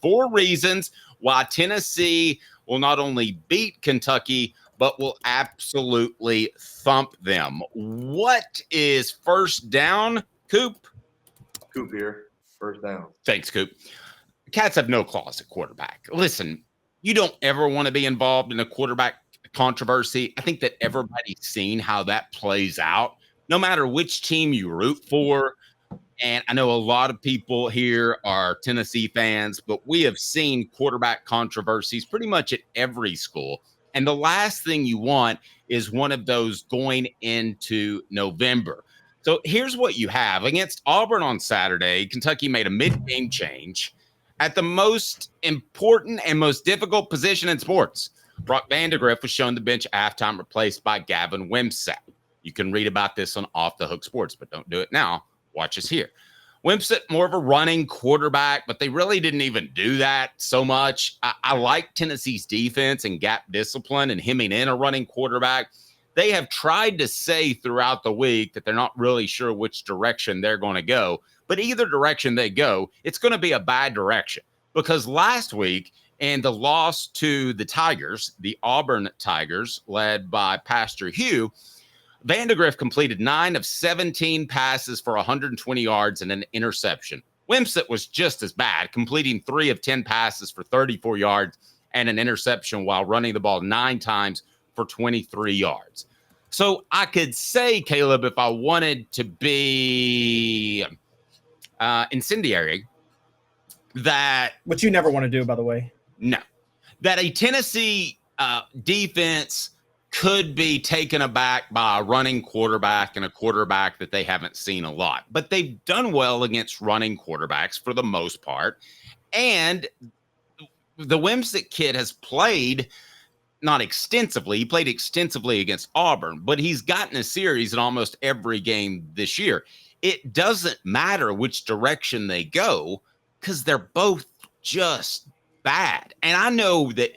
4 reasons why Tennessee will not only beat Kentucky, but will absolutely thump them. What is first down, Coop? Coop here. First down. Thanks, Coop. Cats have no claws at quarterback. Listen, you don't ever want to be involved in a quarterback controversy. I think that everybody's seen how that plays out, no matter which team you root for. And I know a lot of people here are Tennessee fans, but we have seen quarterback controversies pretty much at every school. And the last thing you want is one of those going into November. So here's what you have. Against Auburn on Saturday, Kentucky made a mid-game change at the most important and most difficult position in sports. Brock Vandegrift was shown the bench at halftime, replaced by Gavin Wimsatt. You can read about this on Off the Hook Sports, but don't do it now. Watch us here. Wimsatt, more of a running quarterback, but they really didn't even do that so much. I like Tennessee's defense and gap discipline and hemming in a running quarterback. They have tried to say throughout the week that they're not really sure which direction they're going to go, but either direction they go, it's going to be a bad direction. Because last week, in the loss to the Tigers, the Auburn Tigers, led by Pastor Hugh, Vandegrift completed 9 of 17 passes for 120 yards and an interception. Wimsatt was just as bad, completing 3 of 10 passes for 34 yards and an interception while running the ball 9 times for 23 yards. So I could say, Caleb, if I wanted to be incendiary, that... Which you never want to do, by the way. No. That a Tennessee defense could be taken aback by a running quarterback and a quarterback that they haven't seen a lot. But they've done well against running quarterbacks for the most part. And the Wimsatt kid has played not extensively. He played extensively against Auburn, but he's gotten a series in almost every game this year. It doesn't matter which direction they go because they're both just bad. And I know that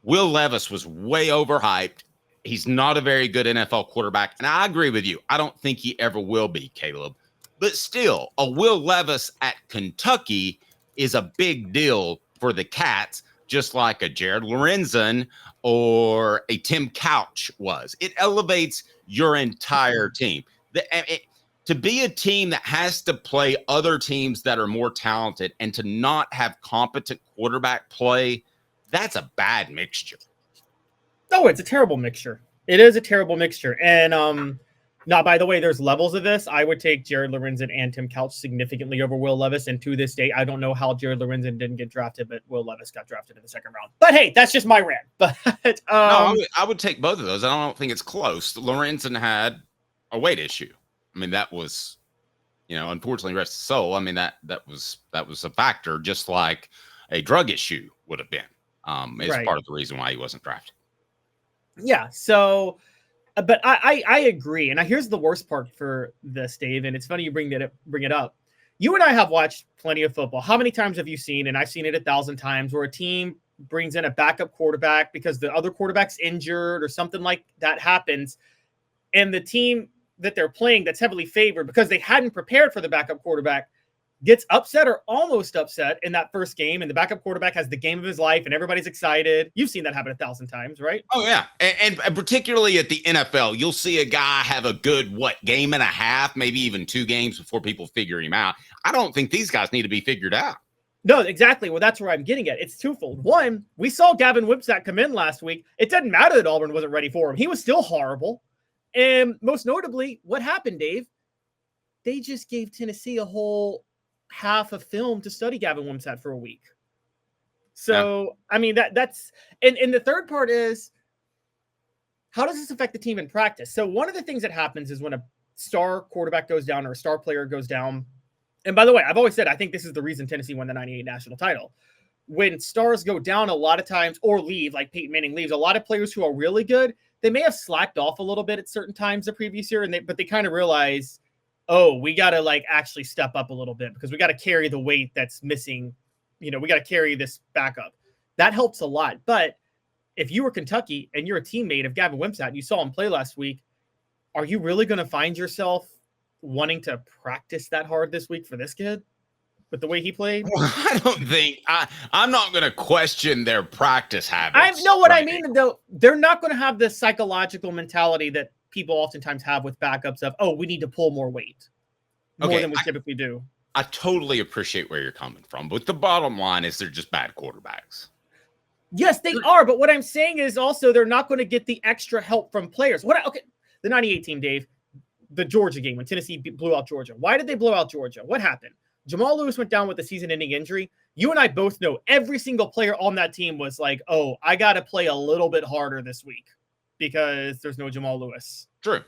Will Levis was way overhyped. He's not a very good NFL quarterback. And I agree with you. I don't think he ever will be, Caleb. But still, a Will Levis at Kentucky is a big deal for the Cats, just like a Jared Lorenzen or a Tim Couch was. It elevates your entire team. To be a team that has to play other teams that are more talented and to not have competent quarterback play, that's a bad mixture. Oh, it's a terrible mixture. It is a terrible mixture. And now, by the way, there's levels of this. I would take Jared Lorenzen and Tim Couch significantly over Will Levis. And to this day, I don't know how Jared Lorenzen didn't get drafted, but Will Levis got drafted in the second round. But hey, that's just my rant. But no, I would take both of those. I don't think it's close. Lorenzen had a weight issue. I mean, that was, unfortunately, rest his soul. I mean, that was a factor, just like a drug issue would have been. It's Right. part of the reason why he wasn't drafted. Yeah. So, but I agree. And here's the worst part for this, Dave. And it's funny you bring it up. You and I have watched plenty of football. How many times have you seen, and I've seen it 1,000 times, where a team brings in a backup quarterback because the other quarterback's injured or something like that happens, and the team that they're playing that's heavily favored because they hadn't prepared for the backup quarterback gets upset or almost upset in that first game, and the backup quarterback has the game of his life and everybody's excited. You've seen that happen 1,000 times, right? Oh, yeah. And particularly at the NFL, you'll see a guy have a good, game and a half, maybe even 2 games before people figure him out. I don't think these guys need to be figured out. No, exactly. Well, that's where I'm getting at. It's twofold. One, we saw Gavin Wimsatt come in last week. It didn't matter that Auburn wasn't ready for him. He was still horrible. And most notably, what happened, Dave? They just gave Tennessee a whole half of film to study Gavin Wimsatt for a week. So, yeah. I mean, that's and the third part is, how does this affect the team in practice? So one of the things that happens is when a star quarterback goes down or a star player goes down, and by the way, I've always said, I think this is the reason Tennessee won the 98 national title. When stars go down a lot of times or leave, like Peyton Manning leaves, a lot of players who are really good, they may have slacked off a little bit at certain times the previous year, but they kind of realize, oh, we got to actually step up a little bit because we got to carry the weight that's missing. We got to carry this backup. That helps a lot. But if you were Kentucky and you're a teammate of Gavin Wimsatt and you saw him play last week, are you really going to find yourself wanting to practice that hard this week for this kid? with the way he played? I don't think I'm not going to question their practice habits. I know what I mean, though. They're not going to have the psychological mentality that people oftentimes have with backups of, oh, we need to pull more weight, more than we typically do. I totally appreciate where you're coming from, but the bottom line is they're just bad quarterbacks. Yes, they are. But what I'm saying is also they're not going to get the extra help from players. The 98 team, Dave, the Georgia game when Tennessee blew out Georgia. Why did they blow out Georgia? What happened? Jamal Lewis went down with a season-ending injury. You and I both know every single player on that team was like, oh, I got to play a little bit harder this week because there's no Jamal Lewis. True.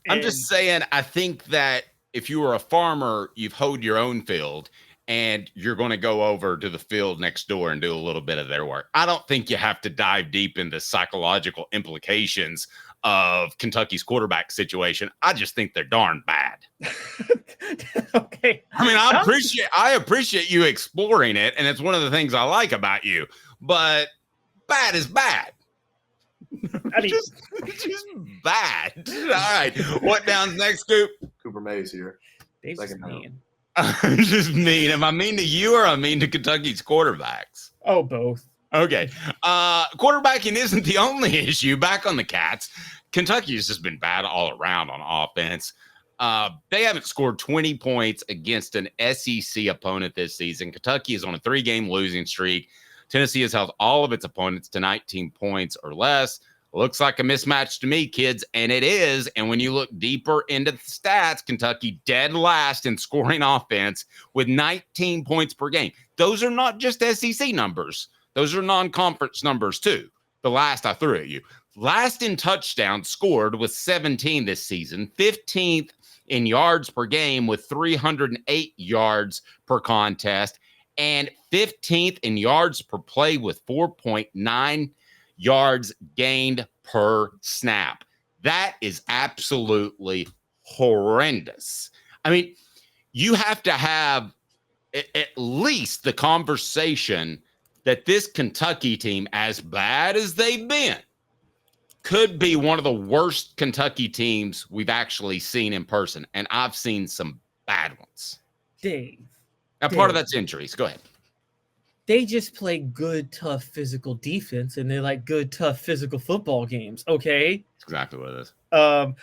I'm just saying, I think that if you were a farmer, you've hoed your own field and you're going to go over to the field next door and do a little bit of their work. I don't think you have to dive deep into psychological implications of Kentucky's quarterback situation. I just think they're darn bad. Okay. I mean, I appreciate you exploring it, and it's one of the things I like about you, but bad is bad. I mean, just bad. All right. What down's next, Coop? Cooper Mays here. Dave's just mean. I'm just mean. Am I mean to you or am I mean to Kentucky's quarterbacks? Oh, both. Okay. Quarterbacking isn't the only issue. Back on the Cats, Kentucky has just been bad all around on offense. They haven't scored 20 points against an SEC opponent this season. Kentucky is on a 3-game losing streak. Tennessee has held all of its opponents to 19 points or less. Looks like a mismatch to me, kids, and it is. And when you look deeper into the stats, Kentucky dead last in scoring offense with 19 points per game. Those are not just SEC numbers. Those are non-conference numbers, too. The last I threw at you. Last in touchdowns scored with 17 this season, 15th in yards per game with 308 yards per contest, and 15th in yards per play with 4.9 yards gained per snap. That is absolutely horrendous. I mean, you have to have at least the conversation that this Kentucky team, as bad as they've been, could be one of the worst Kentucky teams we've actually seen in person. And I've seen some bad ones. Dave. Now, part of that's injuries. Go ahead. They just play good, tough physical defense, and they like good, tough physical football games. Okay. That's exactly what it is.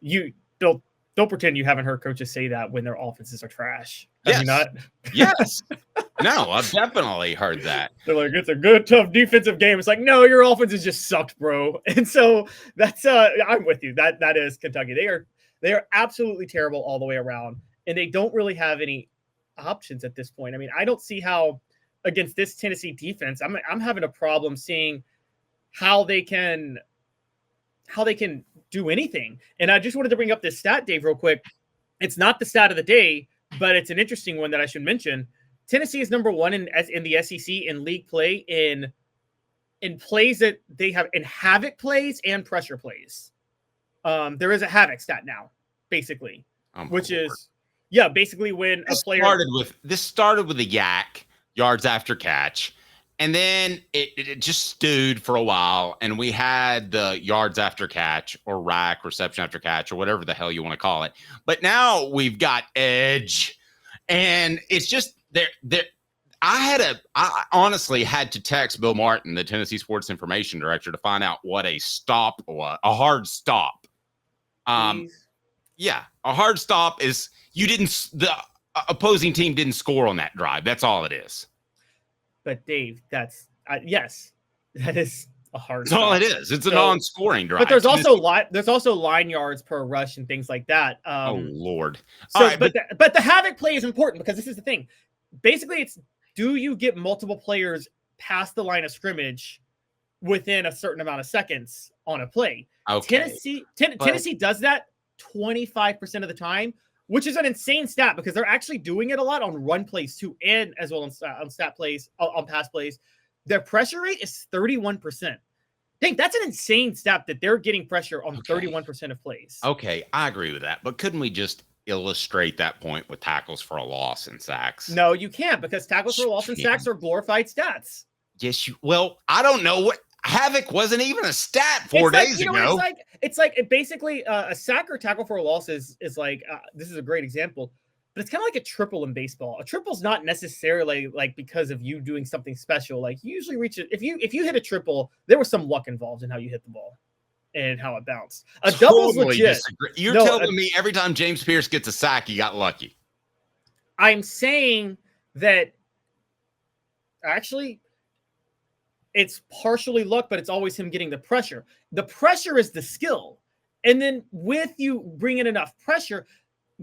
You don't pretend you haven't heard coaches say that when their offenses are trash. Have Yes. you not? Yes. No, I've definitely heard that. They're like, it's a good, tough defensive game. It's like, no, your offense has just sucked, bro. And so that's I'm with you. That is Kentucky. They are absolutely terrible all the way around, and they don't really have any options at this point. I mean, I don't see how against this Tennessee defense, I'm having a problem seeing how they can do anything. And I just wanted to bring up this stat, Dave, real quick. It's not the stat of the day, but it's an interesting one that I should mention. Tennessee is number one in the SEC in league play in plays that they have in havoc plays and pressure plays. There is a havoc stat now, basically, which is basically when a player started with a yak, yards after catch, and then it just stewed for a while, and we had the yards after catch or rack, reception after catch, or whatever the hell you want to call it. But now we've got edge, and it's just there. I honestly had to text Bill Martin, the Tennessee Sports Information Director, to find out what a stop was, a hard stop. Yeah, a hard stop is the opposing team didn't score on that drive. That's all it is. But Dave, that's yes, that is a hard. That's all it is. It's a non-scoring drive. But there's also line yards per rush and things like that. Oh Lord! So, right, but the havoc play is important because this is the thing. Basically, it's do you get multiple players past the line of scrimmage within a certain amount of seconds on a play? Okay. Tennessee does that 25% of the time, which is an insane stat because they're actually doing it a lot on run plays too, and as well on stat plays, on pass plays. Their pressure rate is 31%. Dang, that's an insane stat that they're getting pressure on 31% of plays. Okay, I agree with that. But couldn't we just illustrate that point with tackles for a loss and sacks? No, you can't because tackles for a loss and sacks are glorified stats. Yes, well, I don't know what havoc wasn't even a stat 4 days ago. It's like basically a sack or tackle for a loss is like this is a great example. but it's kind of like a triple in baseball. A triple's not necessarily like because of you doing something special. Like you usually reach it. If you hit a triple, there was some luck involved in how you hit the ball and how it bounced. A double's legit. Disagree. You're telling me every time James Pierce gets a sack, he got lucky. I'm saying that actually it's partially luck, but it's always him getting the pressure. The pressure is the skill. And then with you bringing enough pressure,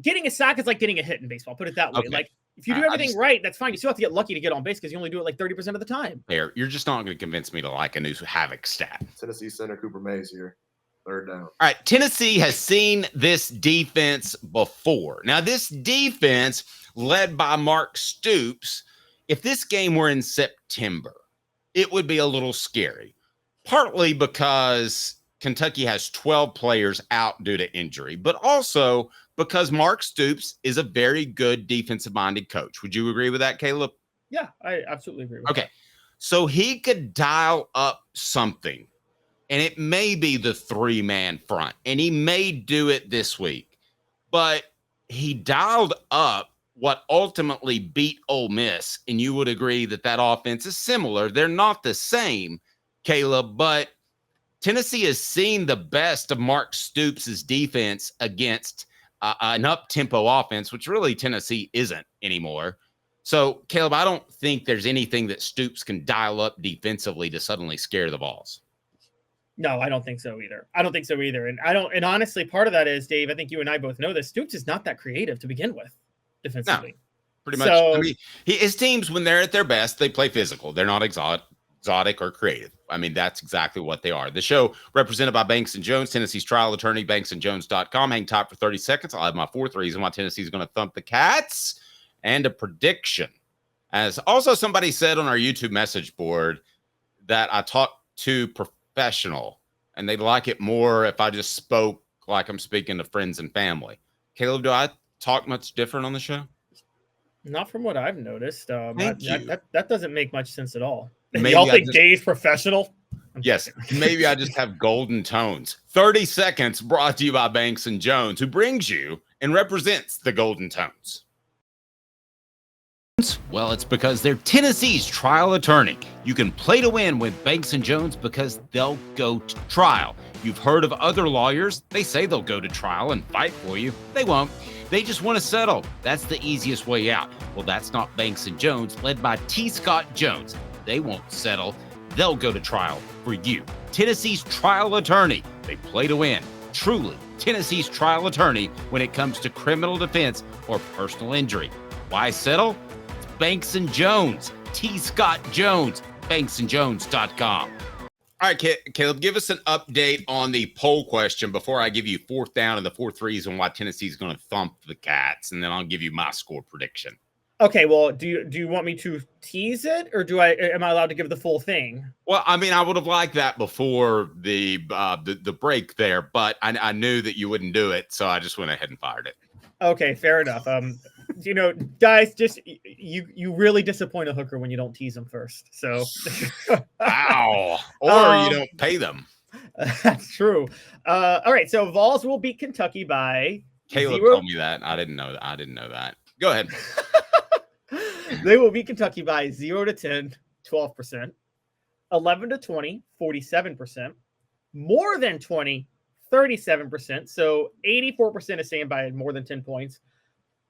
getting a sack is like getting a hit in baseball. Put it that way. Okay. Like if you do everything right, that's fine. You still have to get lucky to get on base because you only do it like 30% of the time. There, you're just not going to convince me to like a new Havoc stat. Tennessee center Cooper Mays here. Third down. All right, Tennessee has seen this defense before. Now, this defense, led by Mark Stoops, if this game were in September, it would be a little scary. Partly because Kentucky has 12 players out due to injury, but also because Mark Stoops is a very good defensive-minded coach. Would you agree with that, Caleb? Yeah, I absolutely agree with that. So he could dial up something. And it may be the three-man front, and he may do it this week. But he dialed up what ultimately beat Ole Miss, and you would agree that that offense is similar. They're not the same, Caleb, but Tennessee has seen the best of Mark Stoops' defense against an up-tempo offense, which really Tennessee isn't anymore. So, Caleb, I don't think there's anything that Stoops can dial up defensively to suddenly scare the Vols. No, I don't think so either. And honestly, part of that is, Dave, I think you and I both know this. Stoops is not that creative to begin with defensively. No, pretty much. I mean, his teams, when they're at their best, they play physical. They're not exotic or creative. I mean, that's exactly what they are. The show represented by Banks & Jones, Tennessee's trial attorney, banksandjones.com. Hang tight for 30 seconds. I'll have my fourth reason why Tennessee is going to thump the Cats and a prediction. As also somebody said on our YouTube message board that I talked to professional, and they'd like it more if I just spoke like I'm speaking to friends and family. Caleb, do I talk much different on the show? Not from what I've noticed. Thank you. That doesn't make much sense at all. Maybe Y'all think Dave's professional? Yes, maybe I just have golden tones. 30 seconds brought to you by Banks & Jones, who brings you and represents the golden tones. Well, it's because they're Tennessee's trial attorney. You can play to win with Banks & Jones because they'll go to trial. You've heard of other lawyers. They say they'll go to trial and fight for you. They won't. They just want to settle. That's the easiest way out. Well, that's not Banks & Jones, led by T. Scott Jones. They won't settle. They'll go to trial for you. Tennessee's trial attorney. They play to win. Truly, Tennessee's trial attorney when it comes to criminal defense or personal injury. Why settle? It's Banks & Jones. T. Scott Jones. banksandjones.com. All right, Caleb, give us an update on the poll question before I give you fourth down and the fourth reason why Tennessee's going to thump the Cats, and then I'll give you my score prediction. Okay, well, do you want me to tease it, or am I allowed to give the full thing? Well, I mean, I would have liked that before the break there, but I knew that you wouldn't do it, so I just went ahead and fired it. Okay, fair enough. Guys, just you really disappoint a hooker when you don't tease them first. So, wow, or you don't pay them. That's true. All right, so Vols will beat Kentucky by Caleb told me that. I didn't know that. Go ahead. They will beat Kentucky by 0 to 10, 12%, 11 to 20, 47%, more than 20, 37%. So 84% is saying by more than 10 points.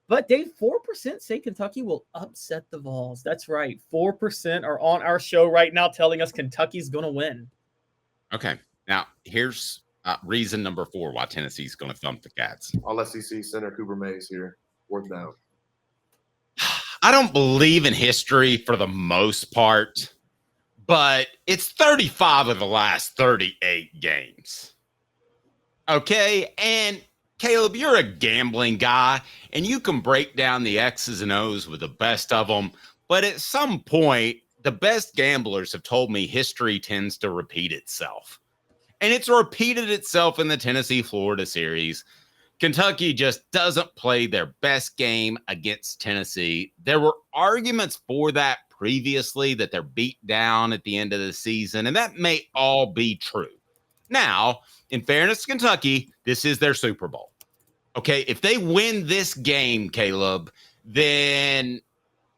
But Dave, 4% say Kentucky will upset the Vols. That's right. 4% are on our show right now telling us Kentucky's going to win. Okay. Now, here's reason number 4 why Tennessee's going to thump the Cats. All SEC center Cooper Mays here. Fourth down. I don't believe in history for the most part, but it's 35 of the last 38 games. Okay, and Caleb, you're a gambling guy, and you can break down the X's and O's with the best of them, but at some point, the best gamblers have told me history tends to repeat itself. And it's repeated itself in the Tennessee-Florida series. Kentucky just doesn't play their best game against Tennessee. There were arguments for that previously, that they're beat down at the end of the season, and that may all be true. Now, in fairness to Kentucky, this is their Super Bowl. Okay, if they win this game, Caleb, then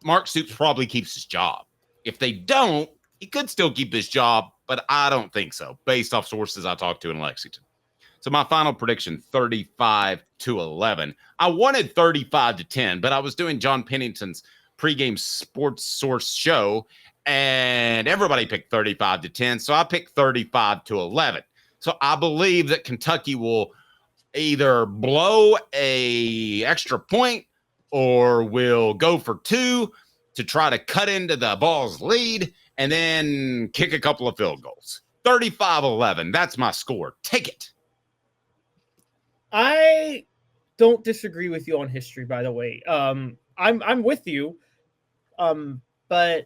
Mark Stoops probably keeps his job. If they don't, he could still keep his job, but I don't think so, based off sources I talked to in Lexington. So my final prediction, 35-11. I wanted 35-10, but I was doing John Pennington's pregame sports source show, and everybody picked 35-10, so I picked 35-11. So I believe that Kentucky will either blow a extra point or will go for 2 to try to cut into the Vols' lead and then kick a couple of field goals. 35-11. That's my score. Take it. I don't disagree with you on history, by the way. I'm with you. But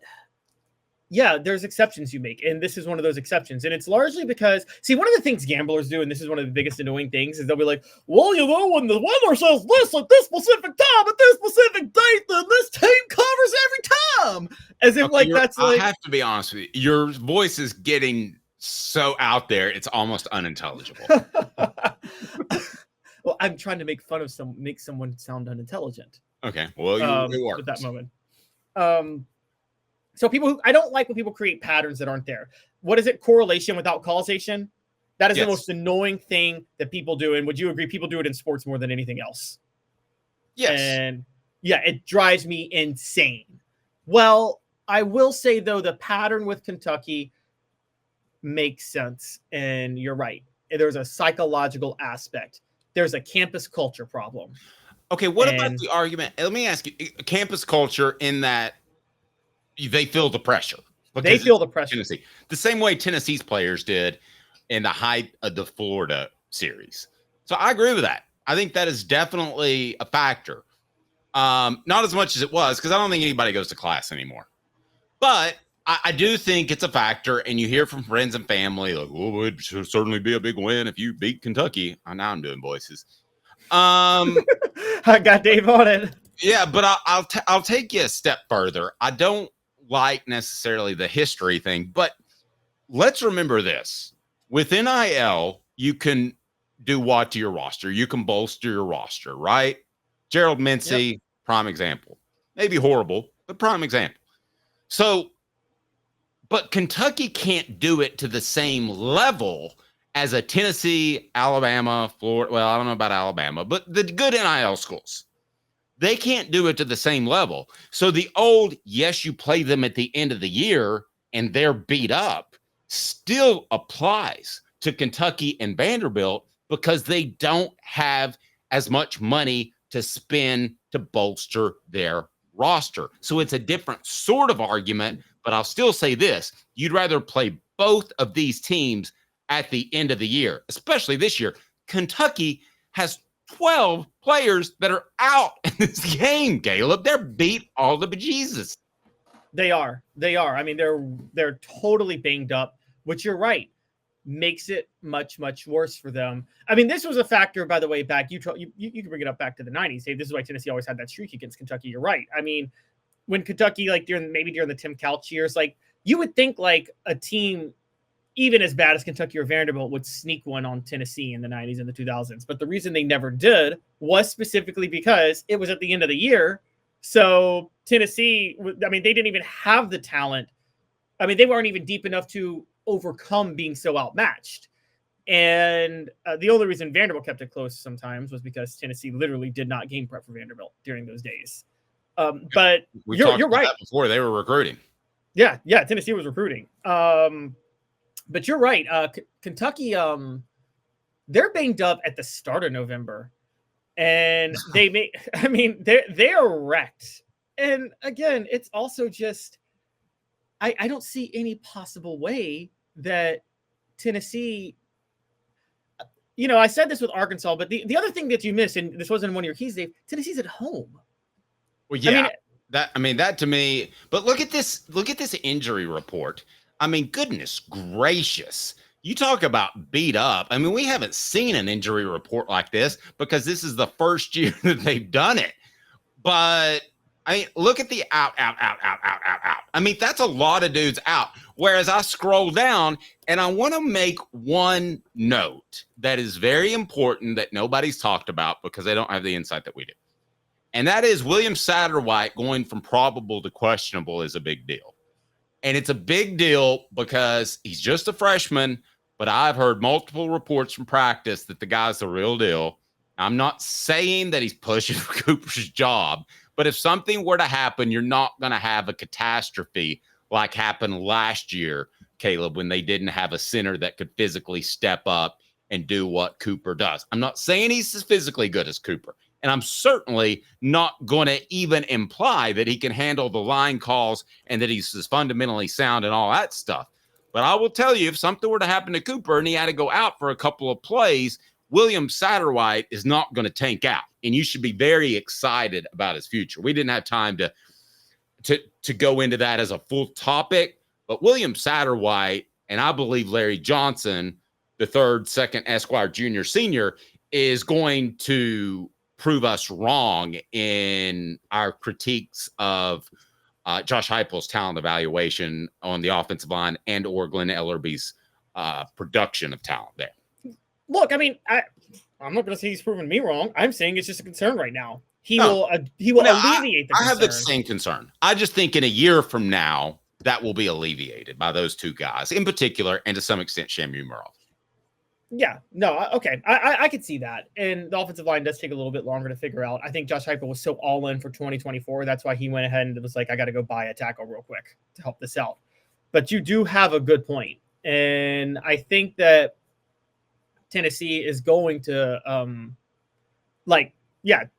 yeah, there's exceptions you make, and this is one of those exceptions. And it's largely because, see, one of the things gamblers do, and this is one of the biggest annoying things, is they'll be like, well, you know, when the weather says this at this specific time, at this specific date, then this team covers every time. As if, like, that's like... I have to be honest with you. Your voice is getting so out there, it's almost unintelligible. Well, I'm trying to make fun of make someone sound unintelligent. Okay, well, you are at that moment. So I don't like when people create patterns that aren't there. What is it? Correlation without causation. That is the most annoying thing that people do. And would you agree? People do it in sports more than anything else. Yes. And yeah, it drives me insane. Well, I will say though, the pattern with Kentucky makes sense. And you're right. There's a psychological aspect. There's a campus culture problem. Okay, what about the argument? Let me ask you, campus culture in that they feel the pressure. They feel the pressure. Tennessee. The same way Tennessee's players did in the height of the Florida series. So I agree with that. I think that is definitely a factor. Not as much as it was, because I don't think anybody goes to class anymore. But I do think it's a factor, and you hear from friends and family, like, oh, it should certainly be a big win if you beat Kentucky. Now I'm doing voices. I got Dave on it. Yeah, but I'll take you a step further. I don't like necessarily the history thing, but let's remember this. With NIL, you can do what to your roster? You can bolster your roster, right? Gerald Mincy, prime example. Maybe horrible, but prime example. So, but Kentucky can't do it to the same level as a Tennessee, Alabama, Florida. Well, I don't know about Alabama, but the good NIL schools. They can't do it to the same level. So the old, yes, you play them at the end of the year and they're beat up, still applies to Kentucky and Vanderbilt because they don't have as much money to spend to bolster their roster. So it's a different sort of argument, but I'll still say this. You'd rather play both of these teams at the end of the year, especially this year. Kentucky has 12 players that are out in this game, Caleb. They're beat all the bejesus. They are. I mean, they're totally banged up, which you're right, makes it much, much worse for them. I mean, this was a factor, by the way, back. You can bring it up back to the 90s. Hey, this is why Tennessee always had that streak against Kentucky. You're right. I mean, when Kentucky, like during the Tim Couch years, like you would think like a team even as bad as Kentucky or Vanderbilt would sneak one on Tennessee in the 90s and the 2000s. But the reason they never did was specifically because it was at the end of the year. So Tennessee, I mean, they didn't even have the talent. I mean, they weren't even deep enough to overcome being so outmatched. And the only reason Vanderbilt kept it close sometimes was because Tennessee literally did not game prep for Vanderbilt during those days. But you're right. Before they were recruiting. Yeah, Tennessee was recruiting. But you're right. Kentucky, they're banged up at the start of November, and they're wrecked. And again, it's also just, I don't see any possible way that Tennessee, I said this with Arkansas, but the other thing that you missed, and this wasn't one of your keys, Dave, Tennessee's at home. Well, yeah, that to me, but look at this injury report. I mean, goodness gracious. You talk about beat up. I mean, we haven't seen an injury report like this because this is the first year that they've done it. But I mean, look at the out. I mean, that's a lot of dudes out. Whereas I scroll down and I want to make one note that is very important that nobody's talked about because they don't have the insight that we do. And that is William Satterwhite going from probable to questionable is a big deal. And it's a big deal because he's just a freshman, but I've heard multiple reports from practice that the guy's the real deal. I'm not saying that he's pushing for Cooper's job, but if something were to happen, you're not going to have a catastrophe like happened last year, Caleb, when they didn't have a center that could physically step up and do what Cooper does. I'm not saying he's as physically good as Cooper, and I'm certainly not going to even imply that he can handle the line calls and that he's as fundamentally sound and all that stuff. But I will tell you, if something were to happen to Cooper and he had to go out for a couple of plays, William Satterwhite is not going to tank out, and you should be very excited about his future. We didn't have time to go into that as a full topic, but William Satterwhite, and I believe Larry Johnson, the third, second Esquire Junior, Senior, is going to prove us wrong in our critiques of Josh Heupel's talent evaluation on the offensive line and or Glenn Ellerby's production of talent there. Look, I mean, I'm not going to say he's proven me wrong. I'm saying it's just a concern right now. He will alleviate the concern. I have the same concern. I just think in a year from now, that will be alleviated by those two guys in particular, and to some extent, Shamu Murrell. Yeah, no, okay. I could see that. And the offensive line does take a little bit longer to figure out. I think Josh Heupel was so all in for 2024. That's why he went ahead and was like, I got to go buy a tackle real quick to help this out. But you do have a good point. And I think that Tennessee is going to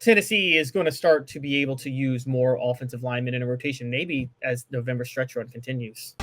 Tennessee is going to start to be able to use more offensive linemen in a rotation, maybe as November stretch run continues.